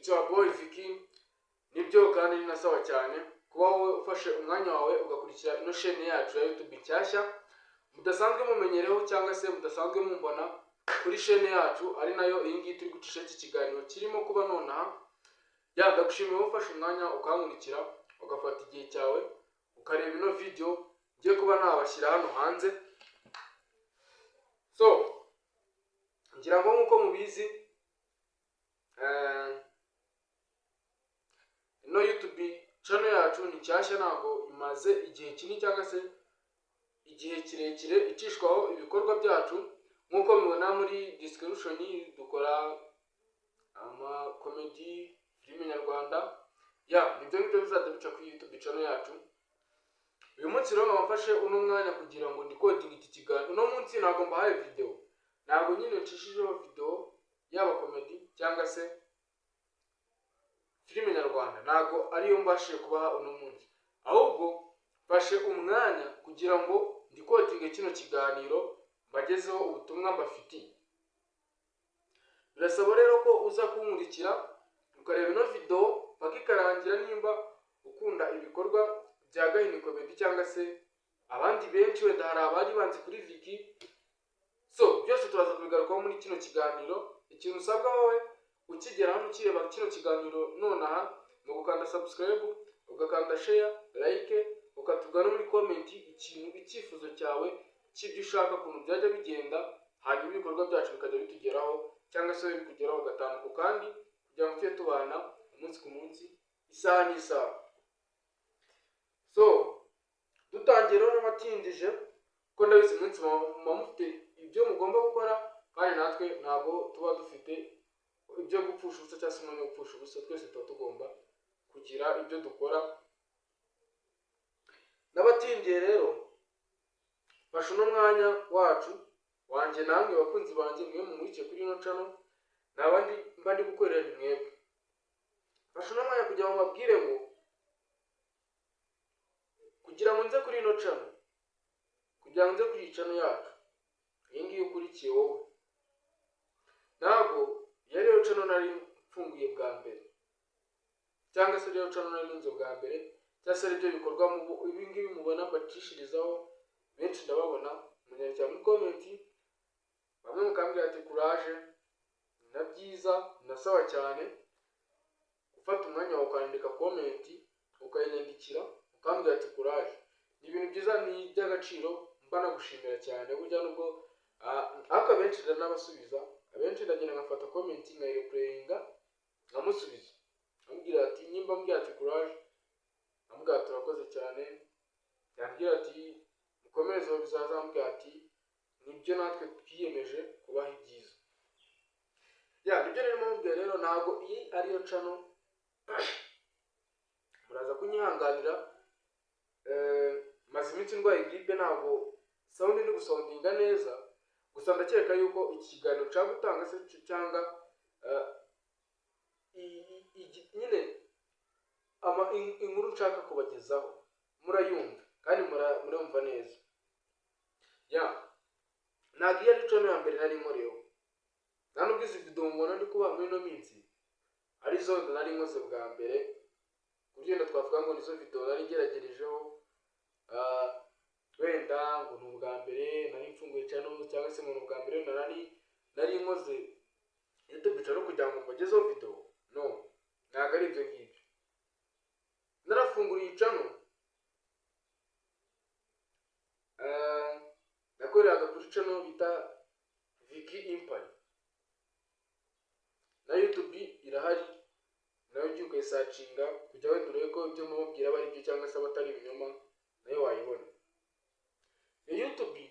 It's your boy Vicky. Nibyo kandi ni nasawa cyane kuba wowe ufashe umwanya wawe ugakurikira ino chaîne yacu ya YouTube cyashya mudasanzwe mumenyereho cyangwa se mudasanzwe mumbona kuri chaîne yacu ari nayo iyi ngiyi turi gucisha iki kiganiro kirimo kuba nonaha. Ndagushimiye wowe ufashe umwanya ukankurikira ugafata igihe cyawe ukareba ino video ngiye kuba nabashyira hano hanze. So ngira ngo nkuko mubizi ino YouTube channel yacu ni cyashya ntago imaze igihe kinini cyangwa se igihe kirekire icishwaho ibikorwa byacu. Nkuko mubona muri description dukora ama comedy filime nyarwanda nibyo bizajya bica kuri YouTube channel yacu. Uyu munsi rero nkabafashe uno mwanya kugira ngo ndikoding iki kiganiro. Uno munsi ntago mbahaye video, ntago nyine ncishijeho video yaba comedy cyangwa se filime nyarwanda, ntago ariyo mbashije kubaha uno munsi, ahubwo fashe umwanya kugira ngo ndikodinge kino kiganiro bagezeho ubutumwa mbafitiye. Birasaba rero ko uza kunkurikira ukareba ino video bakikarangira nimba ukunda ibikorwa bya Gahini Comedy cyangwa se abandi benshi wenda hari abari banzi kuri Vicky. So byose turaza kubigarukaho muri kino kiganiro. Ikintu usabwa wowe ukigera hano ukireba kino kiganiro nonaha no gukanda subscribe, ugakanda share, like, ukatugana muri comment ikintu icyifuzo cyawe cy'ibyo ushaka kuntu byajya bigenda, hanyuma ibikorwa byacu bikajya bitugeraho cyangwa se bikugeraho gatanu kandi kugira ngo tujye tubana umunsi ku munsi isaha n'isaha. So dutangira n'amatindije ko ndabizi umunsi mufite ibyo mugomba gukora kandi natwe ntabwo tuba dufite ibyo gupfusha ubusa cyangwa se umwanya wo gupfusha ubusa. Twese tuba tugomba kugira ibyo dukora. N'abatindiye rero fashe uno mwanya wacu wanjye namwe bakunzi banjye mwe mumurikiye kuri ino channel n'abandi mba ndi gukorera mwebwe. Fashe uno mwanya kugira ngo mbabwire ngo kugira ngo nze kuri ino channel, kugira ngo nze kuri channel yacu iyi ngiyi ukurikiye wowe, ntabwo yari yo channel nari mfunguye bwa mbere cyangwa se rero channel nari nzo bwa mbere cyangwa se ibyo bikorwa mu ibi ngibi mubona mbacishirizaho benshi ndababona munyarukira muri comment bamwe mukambwira ati courage, na byiza nasawa cyane ufata umwanya wo kwandika comment ukayandikira ukambwira ati courage. Ni ibintu byiza, ni by'agaciro, mba nagushimira cyane. Burya nubwo aka benshi nabasubiza, abenshi ndagenda ngafata comment nkayireplayinga nkamusubiza ambwira ati nyimba mbwira ati courage, ambwira turakoze cyane, yambwira ati mukomeze bizaza, ambwira ati nibyo natwe twiyemeje kubaha ibyiza. Nibyo rero mubwira rero ntago iyi ariyo channel muraza kunyihanganira. Maze iminsi ndwaye grippe ntago sound ndi gusoundinga neza, gusa ndakeka yuko iki kiganiro cya gutanga se cyangwa nyine inkuru nshaka kubagezaho murayumva kandi murumva neza. Ntabwo iyo ari channel ya mbere nari nkoreho, nta nubwo izi video mubona ndi kubaha muri ino minsi ari zo nari nkoze bwa mbere, kugenda twavuga ngo nizo video nari ngeragerejeho wenda ngo ni ubwa mbere nari mfunguye channel cyangwa se ngo ni ubwa mbere nari nkoze YouTube channel kugira ngo mbagezeho video. No, ntabwo ari ibyo ngibyo. Narafunguriye channel nakoreraga kuri channel bita Vicky Empire, na YouTube irahari nayo ugiye ukayisacinga kujya wenda urebe ko ibyo mubabwira bari byo cyangwa se abatari ibinyoma nayo wayibona. Ni YouTube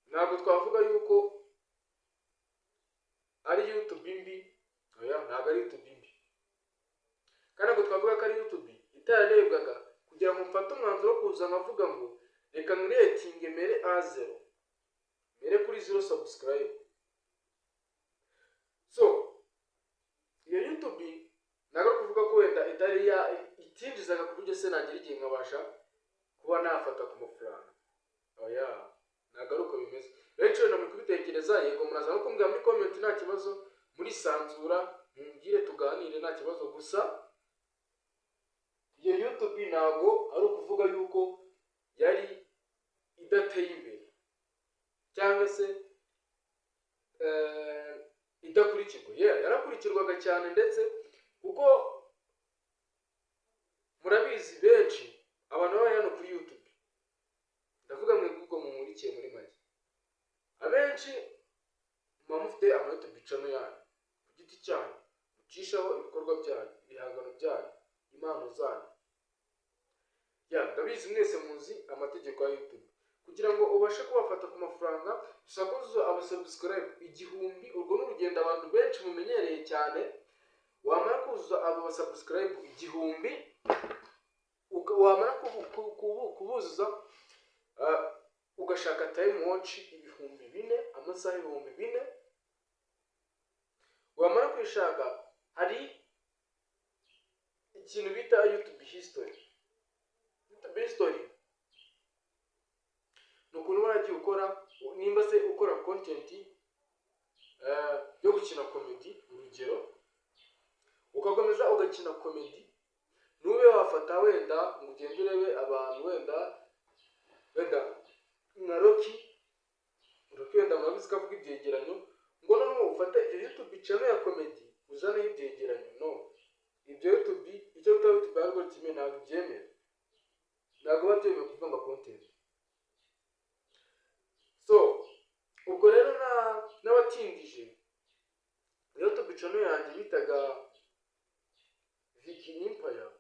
ntabwo twavuga yuko ari YouTube mbi, ntabwo ari YouTube mbi, kandi ntabwo twavuga ko ari YouTube itararebwaga kugira ngo mfate umwanzuro wo kuza nkavuga ngo reka nratinge mere A0, mere kuri 0 subscribe. So iyo YouTube ntabwo kuvuga ko wenda itari itinjizaga ku buryo se nagira igihe nkabasha kuba nafata ku mafaranga. Ntabwo ari uko bimeze. Rero cyo namwe kubitekereza, yego muraza no kumbwira muri comment nta kibazo, muri sanzura mumbwire tuganire nta kibazo. Gusa iyo YouTube ntabwo ari ukuvuga yuko yari idateye imbere cyangwa se idakurikirwa. Yarakurikirwaga cyane, ndetse kuko murabizi benshi abantu baba hano kuri YouTube, ndavuga mwe kuko mumurikiye muri make, abenshi muba mufite ama YouTube channel yanyu ku giti cyanyu, mucishaho ibikorwa byanyu, ibihangano byanyu, impano zanyu. Ndabizi mwese muzi amategeko ya YouTube. Kugira ngo ubashe kubafata ku mafaranga ushaka kuzuza abasubscribe 1000. Urwo n'urugendo abantu benshi mumenyereye cyane. Wamara kuzuza abo basubscribe 1000, wamara kubuzuza ugashaka time watch 4000, amasaha 4000. Wamara kwishaka, hari ikintu bita YouTube history. YouTube history nukuntu waragiye ukora, nimba se ukora content yo gukina comedy, urugero ukakomeza ugakina comedy, nube wafata wenda ngo ugende urebe abantu wenda nka Rocky wenda murabizi ko avuga ibyegeranyo, ngo noneho ufate iyo YouTube channel ya comedy uzane ibyegeranyo. No, ibyo YouTube, icyo bita YouTube algorithm ntabwo byemera, ntabwo babyemeye kuvanga content. So ubwo rero n'abatindije YouTube channel yanjye bitaga Vicky Empire,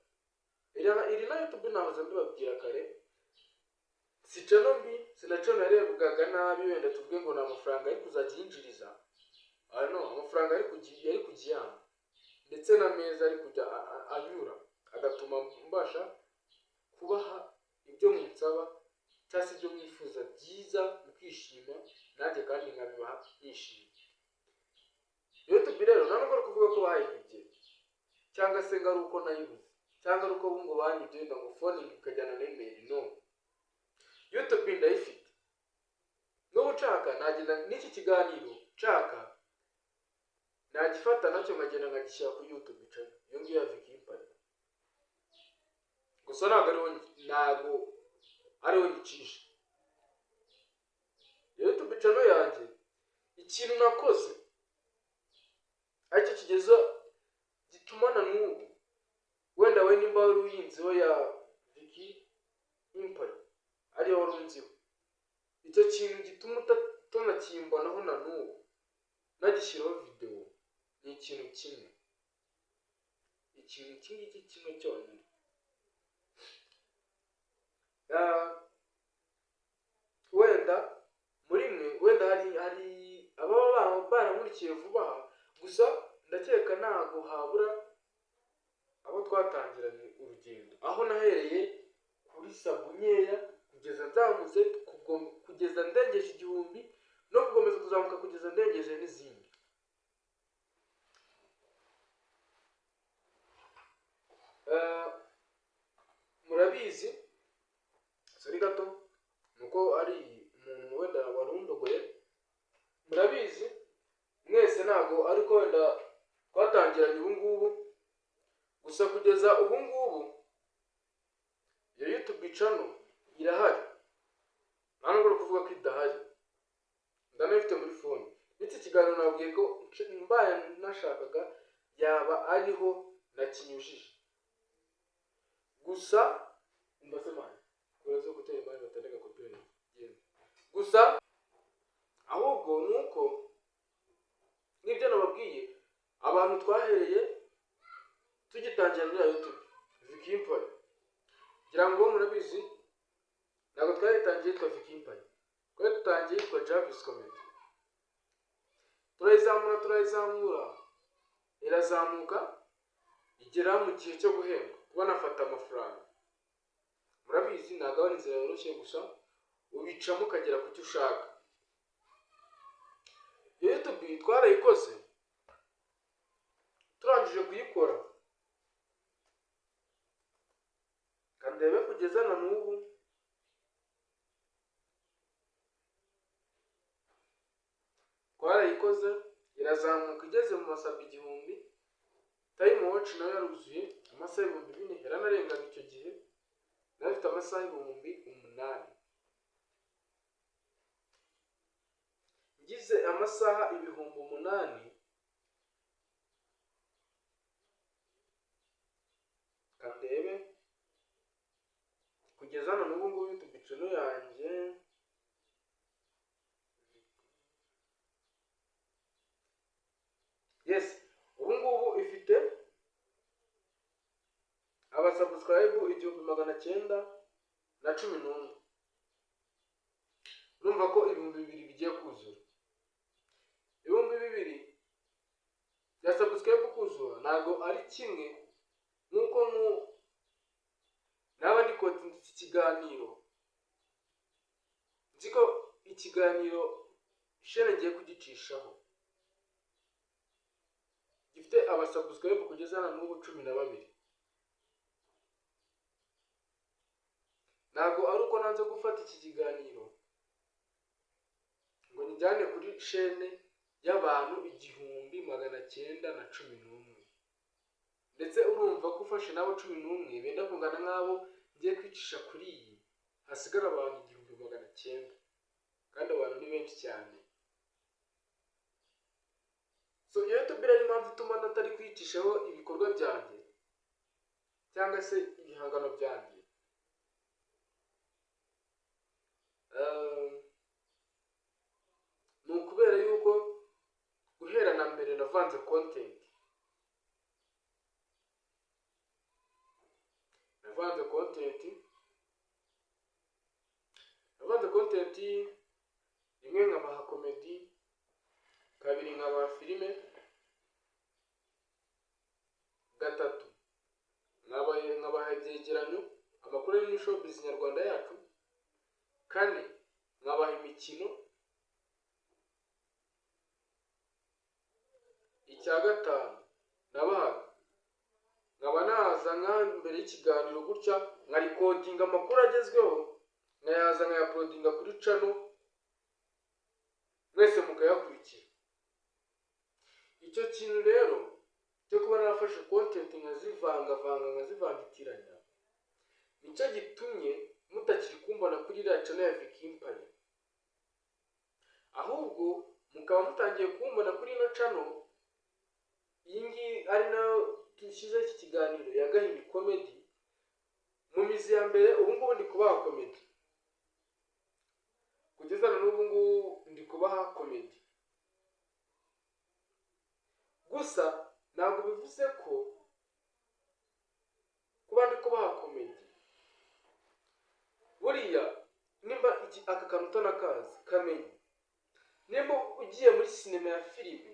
iri na YouTube nahoze mbibabwira kare, si channel mbi, sina channel yarebwaga nabi wenda tuvuge ngo nta mafaranga ari kuzajya yinjiriza. No, amafaranga ari kujyana, ndetse na meza ari kujya anyura, agatuma mbasha kubaha ibyo munsaba cyangwa se ibyo mwifuza byiza, mukishima nanjye kandi nkabibaha nishimye. YouTube rero ntabwo ari kuvuga ko bayibye cyangwa se ngo ari uko nayibuze cyangwa ari uko ngo banyibye ngo phone ikajyana na email. No, YouTube ndayifite. N'ubu nshaka nagenda n'iki kiganiro nshaka nagifata nacyo nkagenda nkagishyira ku YouTube channel iyo ngiyo ya Vicky Empire. Gusa ntabwo ariho nyicisha. YouTube channel yanjye ikintu nakoze aricyo kigeza gitumana n'ubu, wenda we nimba wari uyinziho ya Vicky Empire ariyo wari unziho, icyo kintu gituma utanakimbonaho na n'ubu nagishyiraho video, ni ikintu kimwe, ikintu kimwe cyonyine. Wenda muri mwe wenda hari ababa baramurikiye vuba, gusa ndakeka ntabwo habura abo twatangiranye urugendo, aho nahereye kuri sabu nkeya kugeza nzamutse kugeza ndengeje 1000, no gukomeza kuzamuka kugeza ndengeje n'izindi. Murabizi sori gato nuko ari umuntu wenda warundogoye. Murabizi mwese ntabwo ariko wenda twatangiranye ubu ngubu, gusa kugeza ubu ngubu iyo YouTube channel irahari, ntabwo ari kuvuga ko idahari, ndanafite muri phone. Iki kiganiro nabwiye ko mbaye nashakaga yaba ariho nakinyujije, gusa mbasemanye kurezo gutera imana batandika copyright genda. Gusa ahubwo nuko nibyo nababwiye abantu twahereye tugitangira muri YouTube Vicky Empire. Ngira ngo murabizi ntabwo twaritangiye twa Vicky Empire, twari dutangiye twa Jarvis Comedy. Turayizamura irazamuka igera mu gihe cyo guhemba, banafata amafaranga. Murabizi ntabwo ari inzira yoroshye, gusa ubicamo ukagera ku cyo ushaka. YouTube twarayikoze, turangije kuyikora kandi rebe kugeza na n'ubu twarayikoze irazamuka igeze mu masabi 1000. time watch nayo yaruzuye amasaha 4,000 yaranarengaga icyo gihe, nayo ifite amasaha 8,000. Ngize amasaha 8,000 kandebe kugeza hano n'ubu ngubu YouTube channel yanjye yes ubu ngubu ifite abasubscribe 911. Urumva ko 2,000 bigiye kuzura. 2,000 ya subscribe kuzura ntago ari kimwe nuko naba ndi kontinda iki kiganiro, nziko ikiganiro shene ngiye kugicishaho gifite abasubscribe kugeza hano n'ubu 12. Ntago ari uko nanze gufata iki kiganiro ngo njyane kuri shene y'abantu 1,911. Ndetse urumva ko ufashe nabo 11 benda kungana nk'abo ngiye kwicisha kuri iyi, hasigara abantu 1,900 kandi abantu ni benshi cyane. So YouTube ari impamvu ituma natari kwicishaho ibikorwa byanjye cyangwa se ibihangano byanjye. Ni ukubera yuko guhera na mbere navanze content. Navanze content rimwe nkabaha comedy, kabiri nkabaha filime, gatatu nkabaha ibyegeranyo, amakuru y'ini showbiz nyarwanda yacu, kane nkabaha imikino, icya gatanu nabahaga nkaba naza mbere y'ikiganiro gutya nka recording amakuru agezweho, nkayaza nkayaploadinga kuri channel mwese mukayakurikira. Icyo kintu rero cyo kuba narafashe content nkazivangitiranya nicyo gitumye mutakiri kumbona kuri iriya channel ya Vicky Empire, ahubwo mukaba mutangiye kumbona kuri ino channel iyi ngiyi ari nayo dushyize iki kiganiro ya Gahini Comedy. Mu mizi ya mbere ubu ngubu ndi kubaha comedy, kugeza n'ubu ngubu ndi kubaha comedy gusa. Ntabwo bivuze ko kuba ndi kubaha comedy buriya nimba aka kantu utanakazi kamenye, nimba ugiye muri sinema ya filime,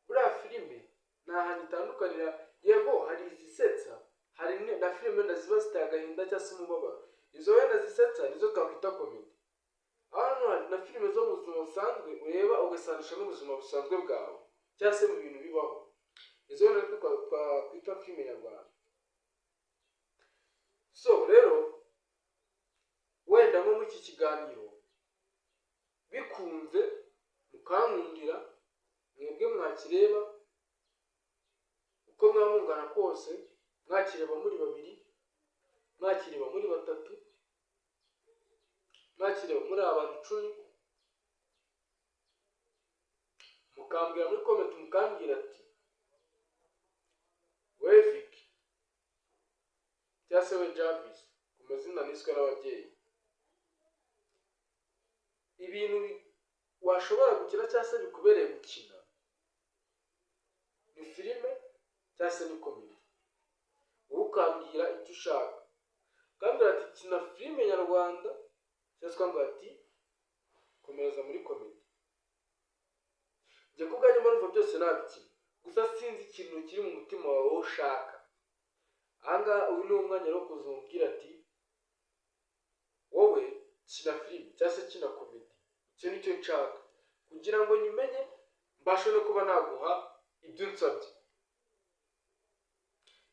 buriya filime nta hantu itandukanira. Yego hari izisetsa, hari na filime ziba ziteye agahinda cyangwa se umubabaro, izo wenda zisetsa nizo twakwita comedy. Hano hari na filime zo mu buzima busanzwe ureba ugasanisha n'ubuzima busanzwe bwawe cyangwa se mu bintu bibaho, izo wenda twakwita filime nyarwanda. So rero wenda nko muri iki kiganiro bikunze mukankundira, mwebwe mwakireba uko mwamungana kose, mwakireba muri 2, mwakireba muri 3, mwakireba muri abantu 10, mukambwira muri comment mukambwira ati we Vicky cyangwa se we Jarvis ku mazina niswe n'ababyeyi, ibintu washobora gukina cyangwa se bikubereye gukina ni filime cyangwa se ni comedy. Ukambwira icyo ushaka, kambwira ati kina filime nyarwanda cyangwa se kambwira ati komereza muri comedy. Njye kubwanjye mbanumva byose nabikina, gusa sinzi ikintu kiri mu mutima wawe ushaka. Ahangaha uyu ni umwanya wo kuzumbwira ati wowe kina filime cyangwa se kina comedy, icyo nicyo nshaka kugira ngo nyimenye mbashe no kuba naguha ibyo unsabye.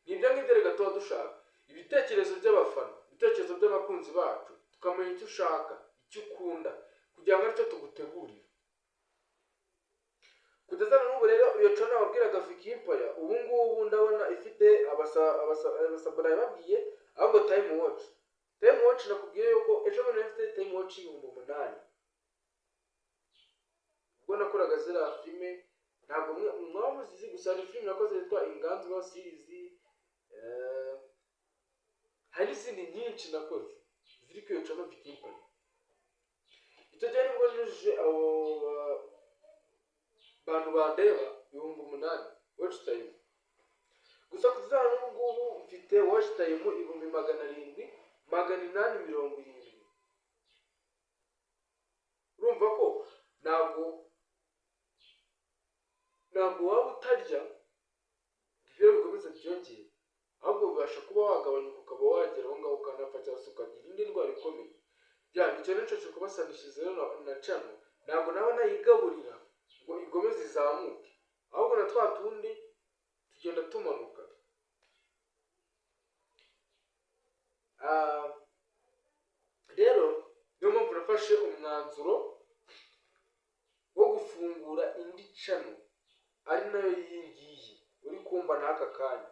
Nibyo ngibyo reka tuba dushaka ibitekerezo by'abafana, ibitekerezo by'abakunzi bacu, tukamenya icyo ushaka, icyo ukunda, kugira ngo aricyo tugutegurire. kugeza n'ubu rero iyo channel wabwiraga Vicky Empire ubu ngubu ndabona ifite abasaburayi babwiye ahubwo time watch nakubwiye yuko ejo bundi ifite time watch 8,000 ubwo nakoraga zira filme ntabwo mwamuzizi gusa ni filme nakoze yitwa Inganzo series hari izindi nyinshi nakoze ziri ku iyo channel Vicky Empire. Icyo gihe nibwo nujuje abo bantu bandeba 8,000 watch time. Gusa kuzana n'ubungubu mfite watch time 700,870. Urumva ko ntabwo waba utarya ibyo bikomeza byongeye, ahubwo bibasha kuba wagabanyuka ukaba wagera aho ngaho ukanapfa cyangwa se ukagira indi ndwara ikomeye. Nicyo nshaka kubasanishiriza rero na channel ntabwo naba nayigaburira ngo igomeze izamuke, ahubwo na twa tundi tugenda tumanuka. Rero niyo mpamvu nafashe umwanzuro wo gufungura indi channel ari nayo yingiyi uri kumva n'aka kanya.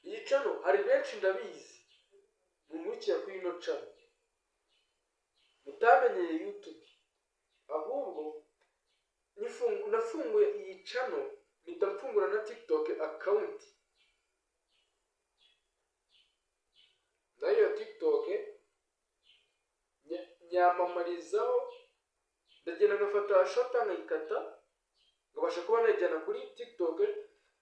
Iyi channel hari benshi ndabizi mumurikira kuri ino channel mutamenyeye YouTube, ahubwo nafunguye iyi channel mpita mfungura na TikTok account. Nayo TikTok nyamamarizaho ndagenda ngafata shota nkayikata ngabasha kuba najyana kuri TikTok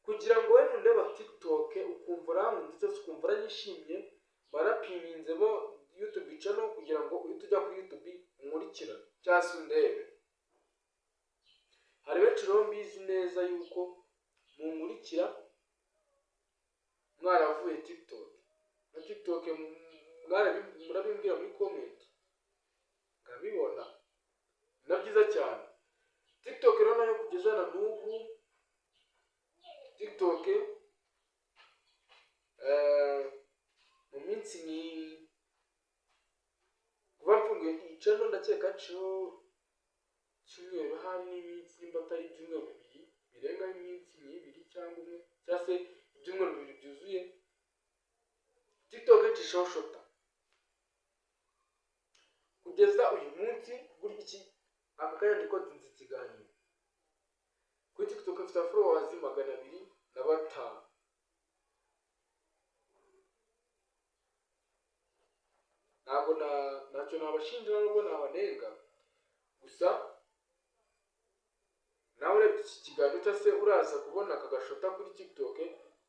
kugira ngo we ndeba TikTok ukumva urankunze ndetse ukumva uranyishimye barapiminzemo YouTube channel kugira ngo uhite ujya kuri YouTube umurikira cyangwa se undebe. Hari benshi rero mbizi neza yuko mumurikira mwaravuye TikTok na TikTok murabimbwira muri comment ngabibona na byiza cyane. TikTok rero nayo kugeza na n'ubu TikTok mu minsi ni kuba mfunguye iyi channel ndakeka cyo cyumweru hari n'iminsi nimba atari ibyumweru bibiri birenga iminsi n'ibiri cyangwa umwe cyangwa se ibyumweru bibiri byuzuye TikTok icishaho shota kugeza uyu munsi. Buri iki aka kanya ndiko nzi ikiganiro kuri TikTok afite followers 205. Ntabwo ntacyo nabashinjira nubwo nabanenga, gusa nawe urebye iki kiganiro cyangwa se uraza kubona aka gashota kuri TikTok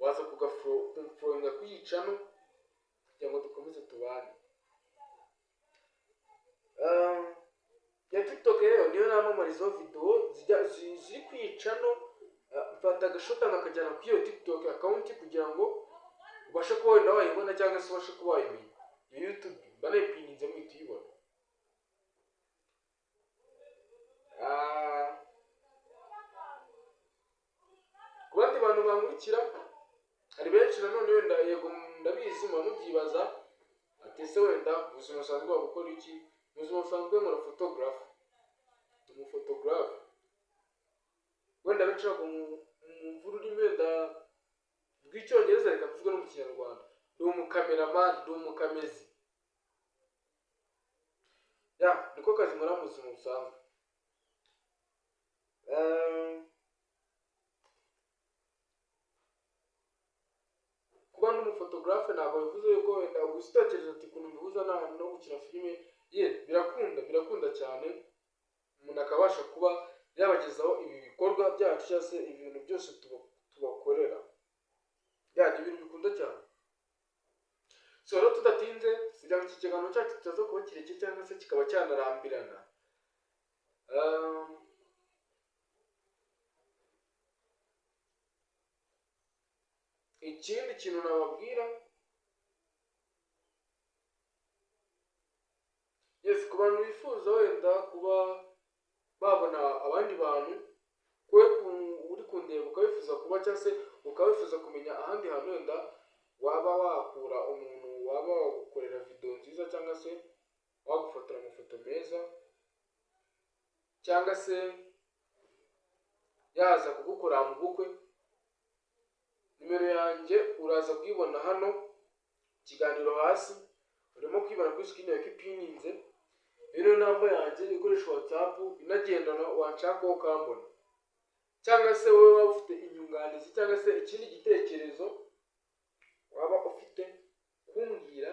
waza kumfollowinga kuri iyi channel kugira ngo dukomeze tubane. Ya TikTok rero niyo namamarizaho video ziri kuri iyi channel. Mfata agashota nkakajyana kuri iyo TikTok account kugira ngo ubashe kuba wenda wayibona cyangwa se ubashe kuba wayimenya. Iyo YouTube banayipininze muhita uyibona. Ku bandi bantu bankurikira hari benshi nanone wenda yego ndabizi mubyibaza ati se wenda ubuzima busanzwe gukora iki? Ubuzima busanzwe nkora photography, photograph wenda benshi mumvura ururimi wenda rw'icyongereza reka tuvuge no mu kinyarwanda. Ndi umukameraman, ndi umukamezi, niko kazi nkora mu buzima busanzwe. Kuba ndi umufotographe ntabwo bivuze yuko wenda gutekereza ati ukuntu bihuza no gukina filime. Birakunda cyane umuntu akabasha kuba yabagezaho ibi bikorwa byacu cyangwa se ibintu byose tubakorera. Ni ibintu bikunda cyane. So rero tudatinze kugira ngo iki kiganiro cyacu kitaza kuba kirekire cyangwa se kikaba cyanarambirana. Ikindi kintu nababwira, ku bantu bifuza wenda kuba babona abandi bantu uri kundeba ukabifuza kuba cyangwa se ukabifuza kumenya ahandi hantu wenda waba wakura umuntu waba wagukorera video nziza cyangwa se wagufotora amafoto meza cyangwa se yaza kugukora mu bukwe. Nimero yanjye uraza kuyibona hano ikiganiro hasi, urimo kwibona kuri screen yawe ipininze. Rero namba yanjye ikoresha WhatsApp inagendana wanshakaho ukambona, cyangwa se wowe waba ufite inyunganizi cyangwa se ikindi gitekerezo waba ufite kumbwira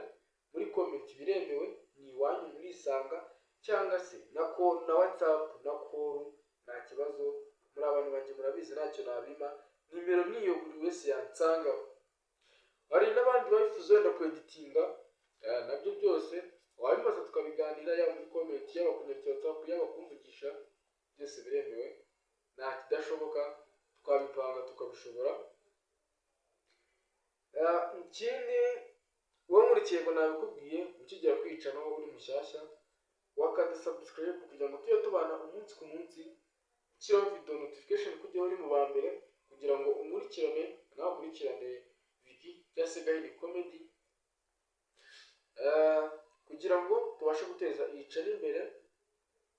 muri comment biremewe, ni iwanyu murisanga, cyangwa se na WhatsApp na call nta kibazo. Muri abantu banjye murabizi ntacyo nabima, nimero niyo buri wese yansangaho. Hari n'abandi babifuza wenda kweditinga, nabyo byose wabimaze tukabiganira, yaba muri comment, yaba kunyandikira WhatsApp, yaba kumvugisha, byose biremewe, nta kidashoboka, twabipanga tukabishobora. Ikindi wowe nkurikiye ngo nabikubwiye ukigera kwica naho uri mushyashya, wakanda subscribe kugira ngo tujye tubana umunsi ku munsi, shyiraho video notification kujya uri mu ba mbere, kugira ngo umurikirane nawe ukurikirane Vicky cyangwa se Gahini Comedy, kugira ngo tubashe guteza iyi channel imbere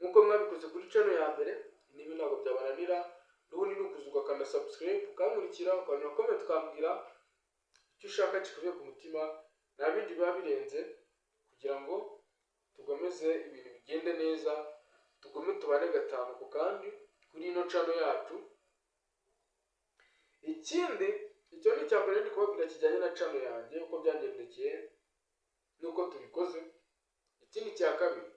nkuko mwabikoze kuri channel ya mbere. Niba ntabwo byabananira, n'ubundi ni ukuza ugakanda subscribe, ukankurikira, ukandika comment, ukambwira icyo ushaka kikuvuye ku mutima, nta bindi biba birenze, kugira ngo tugomeze ibintu bigende neza, tugome tubane gatanu ku kandi kuri ino channel yacu. Ikindi, icyo ni icya mbere ndi kubabwira kijyanye na channel yanjye uko byangendekeye nuko tubikoze. Ikindi cya kabiri,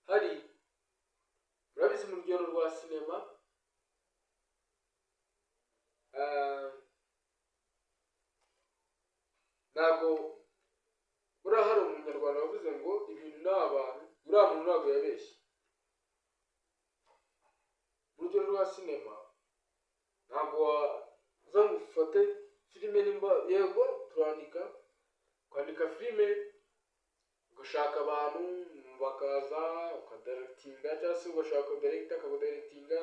hari murabizi mu rugendo rwa sinema, ntabwo hari umunyarwanda wavuze ngo ibintu ni abantu, uriya muntu ntabwo yabeshye. Mu rugendo rwa sinema ntabwo waza ngo ufate filime, nimba yego kwandika filime, ugashaka abantu bakaza ukadirectinga, cyangwa se ugashaka director akadirectinga,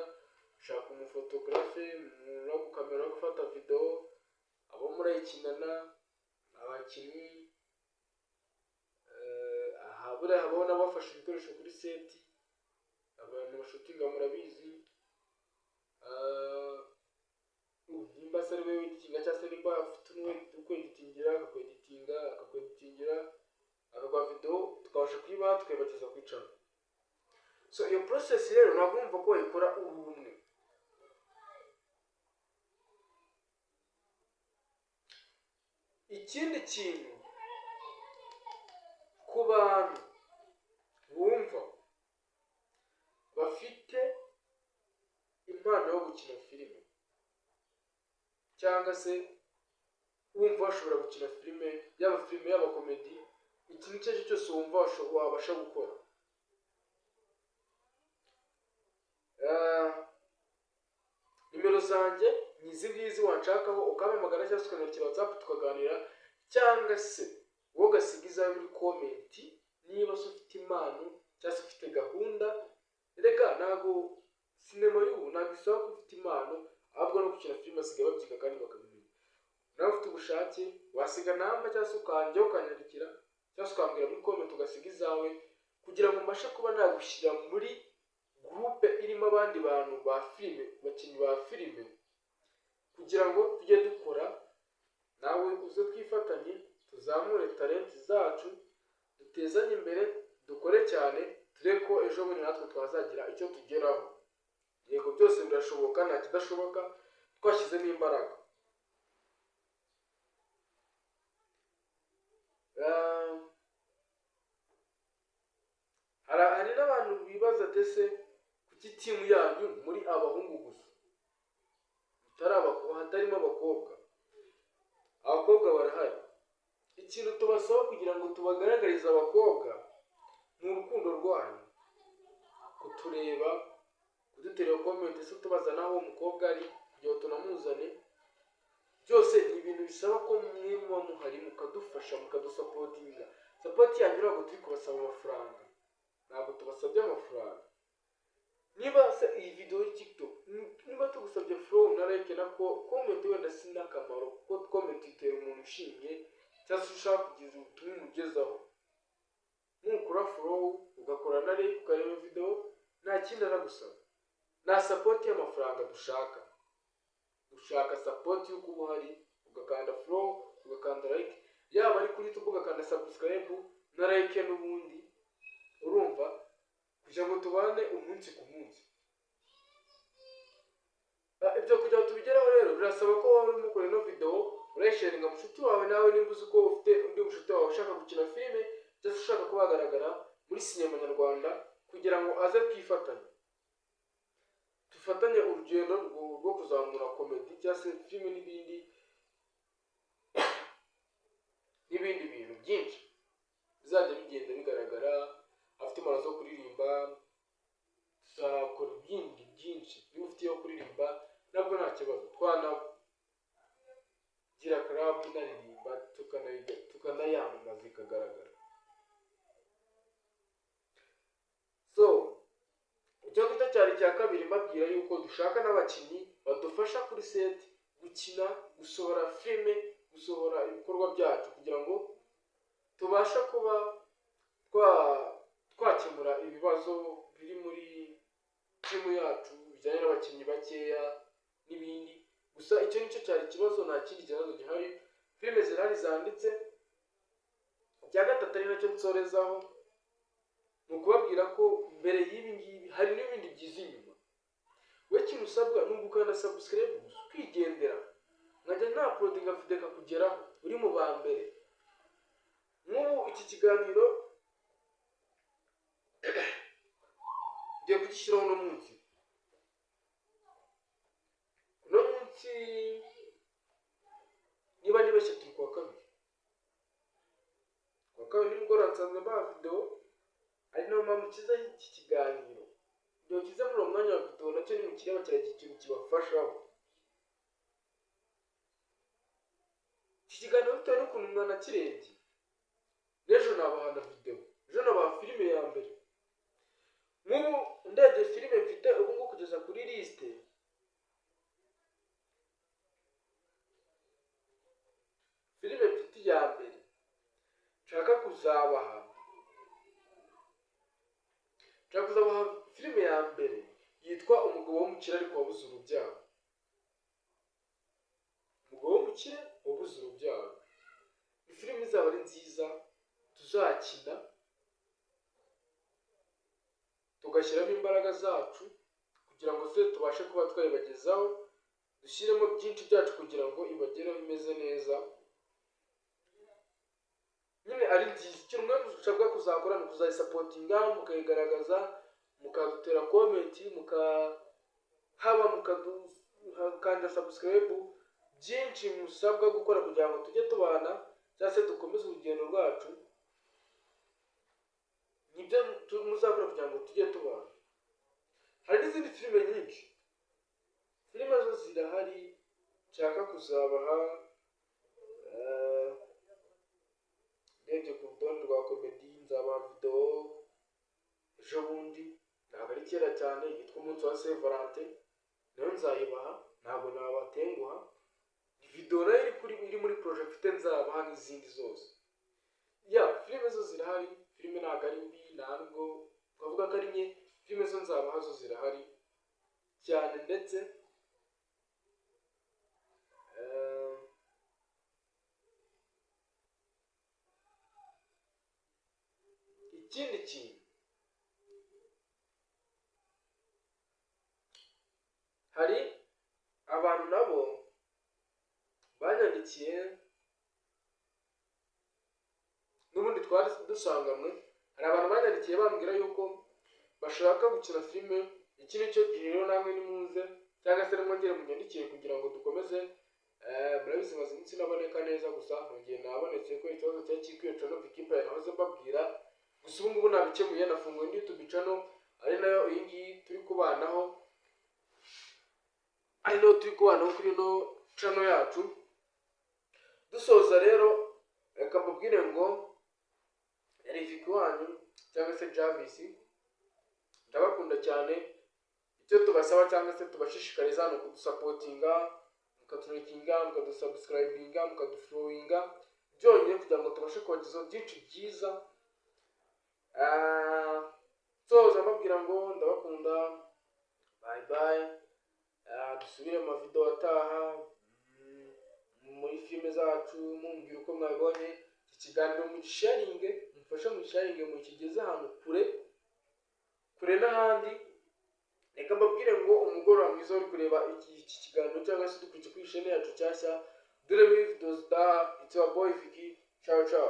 ushaka umufotogarafe no gukamera gufata video, abo murayikinana, abakinnyi, buriya habaho n'abafashe ibikoresho kuri seti, abantu bashutinga murabizi, nimba se ari we weditinga cyangwa se nimba afite ukweditingira akakweditingira akaguha video tukabasha kuyibaha tukayibageza ku channel. So iyo process rero ntabwo wumva ko wayikora uri umwe. Ikindi kintu ku bantu bumva bafite impano yo gukina filime, cyangwa se wumva washobora gukina filime, yaba komedi, ikintu icyo ari cyo cyose wumva wabasha gukora, nimero zanjye ni izi ngizi wanshakaho, ukampamagara cyangwa se ukanyandikira WhatsApp tukaganira, cyangwa se wowe ugasiga izawe muri comment niba se ufite impano cyangwa se ufite gahunda. Reka ntabwo sinema y'ubu ntabwo isaba ko ufite impano, ahubwo no gukina filime basigaye babyiga kandi bakabimenya. Nawe ufite ubushake wasiga namba cyangwa se ukanyandikira cyangwa se ukambwira muri comment ugasiga izawe, kugira ngo mbashe kuba nagushyira muri groupe irimo abandi bantu ba filime, bakinnyi ba filime, kugira ngo tujye dukora, nawe uze twifatanye tuzamure talenti zacu, dutezanye imbere, dukore cyane, turebe ko ejo bundi natwe twazagira icyo tugeraho. Yego byose birashoboka, nta kidashoboka twashyizemo imbaraga. Hari n'abantu bibaza ese kuki timu yanyu muri abahungu gusa hatarimo abakobwa? Abakobwa barahari. Ikintu tubasaba kugira ngo tubagaragarize abakobwa ni urukundo rwanyu, kutureba, kudutera comment, ese tubazana aho umukobwa ari kugira ngo tunamuzane. Byose ni ibintu bisaba ko mwema muhari mukadufasha, mukadusapotinga. Support yanyu ntabwo turi kubasaba amafaranga, ntabwo tubasabye amafaranga. Niba se iyi video y'TikTok niba tugusabye follow na like na comment, wenda sina akamaro kuko comment itera umuntu ushimye cyangwa se ushaka kugira ubutumwa umugezaho. Nukora follow ugakora na like ukareba video, nta kindi aragusaba, nta sapoti y'amafaranga dushaka sapoti y'uko uba uhari, ugakanda follow, ugakanda like, yaba ari kuri YouTube ugakanda subscribe na like n'ubundi, urumva, kugira ngo tubane umunsi ku munsi. Ibyo kugira ngo tubigeraho rero birasaba ko waba urimo gukora ino video urayisharinga mushuti wawe, nawe nimba uzi ko ufite undi mushuti wawe ushaka gukina filime cyangwa ushaka kuba yagaragara muri sinema nyarwanda, kugira ngo aze twifatanye, dufatanye urugendo rwo kuzamura komedi cyangwa se filime n'ibindi bintu byinshi bizajya bigenda bigaragara. Afite impano zo kuririmba, tuzakora ibindi byinshi. Niba ufite yo kuririmba nabwo nta kibazo, twanagira club inaririmba tukanayamamaza ikagaragara. So icyo ngicyo cyari icya kabiri, mbabwira yuko dushaka n'abakinnyi badufasha kuri set gukina, gusohora filime, gusohora ibikorwa byacu, kugira ngo tubashe kuba twakemura ibibazo biri muri timu yacu bijyanye n'abakinnyi bakeya n'ibindi. Gusa icyo nicyo cyari ikibazo, nta kindi kibazo gihari. Filime zirahari zanditse. Icya gatatu ari nacyo nsorezaho, ni ukubabwira ko mbere y'ibi ngibi hari n'ibindi byiza inyuma. We kintu usabwa ni ugukanda subscribe gusa ukigendera, nkajya nta uploadinga video kakugeraho uri mu ba mbere. Nk'ubu iki kiganiro ngiye kugishyiraho uno munsi. Uno munsi niba nibeshye turi kuwa kabiri nimugoroba nsanzwe mbaha video, ari nayo mpamvu kiza iki kiganiro. Iyo kiza muri uwo mwanya wa video nacyo ni mukireba kiragira ikintu kibafashaho. Iki kiganiro bitewe n'ukuntu mwana kirebye, n'ejo nabahana video, ejo nabaha filime ya mbere. Nk'ubu ndebye filime mfite ubu ngubu kugeza kuri liste, filime mfite ya mbere nshaka kuzabaha filime ya mbere yitwa Umugabo w'umukire ariko wabuze urubyaro. Umugabo w'umukire wabuze urubyaro ni filime izaba ari nziza, tuzakina tugashyiramo imbaraga zacu kugira ngo se tubashe kuba twayibagezaho, dushyiremo byinshi byacu kugira ngo ibagereho imeze neza, nyine ari nziza. Ikintu mwe mushaka kuzakora ni kuzayisapotinga, mukayigaragaza, mukadutera comment, mukanda subscribe, byinshi musabwa gukora kugira ngo tujye tubana cyangwa se dukomeze urugendo rwacu. Nibyo muzakora kugira ngo tujye tubana. Hari n'izindi filime nyinshi, filime zo zirahari nshaka kuzabaha. Ndebye ku rutonde rwa komedi nzabaha video ejo bundi, ntabwo ari kera cyane, yitwa umunsi wa Saint Valentin, nayo nzayibaha, ntabwo nabatenguha. Video nayo iri muri project mfite nzabaha n'izindi zose. Filime zo zirahari, filime ntabwo ari mbi, ntabwo twavuga ko ari nke, filime zo nzabaha zo zirahari cyane. Ndetse ikindi kintu, hari abantu nabo banyandikiye, n'ubundi twari dusangamwe, hari abantu banyandikiye bambwira yuko bashaka gukina filime. Iki nicyo gihe rero namwe nimuze, cyangwa se nimwongere munyandikire kugira ngo dukomeze. Murabizi maze iminsi naboneka neza, gusa nongeye nabonetse ko ikibazo cyari kikwica no Wikipedia nahoze mbabwira. Gusa ubu ngubu nabikemuye, nafunguye indi YouTube channel, ari nayo iyi ngiyi turi kubanaho, kuri ino channel yacu. Dusoza rero reka mbabwire ngo Rifiki wanyu cyangwa se Javis, ndabakunda cyane. Icyo tubasaba cyangwa se tubashishikariza ni ukudusapotinga, mukaturikinga, mukadusubscribinga, mukadufollowinga, byonyine kugira ngo tubashe kubagezaho byinshi byiza. soza mbabwira ngo ndabakunda, bye bye. Dusubire mu video ataha muri filime zacu, mumbwira uko mwabonye iki kiganiro, mu sharinge, mufashe mu sharinge, mu kigeze ahantu kure n'ahandi. Reka mbabwire ngo umugoroba mwiza uri kureba iki kiganiro cyangwa se dukurikiye kuri chaîne yacu cyashya, dore muri video zitaha. It's your boy Vicky, ciao ciao.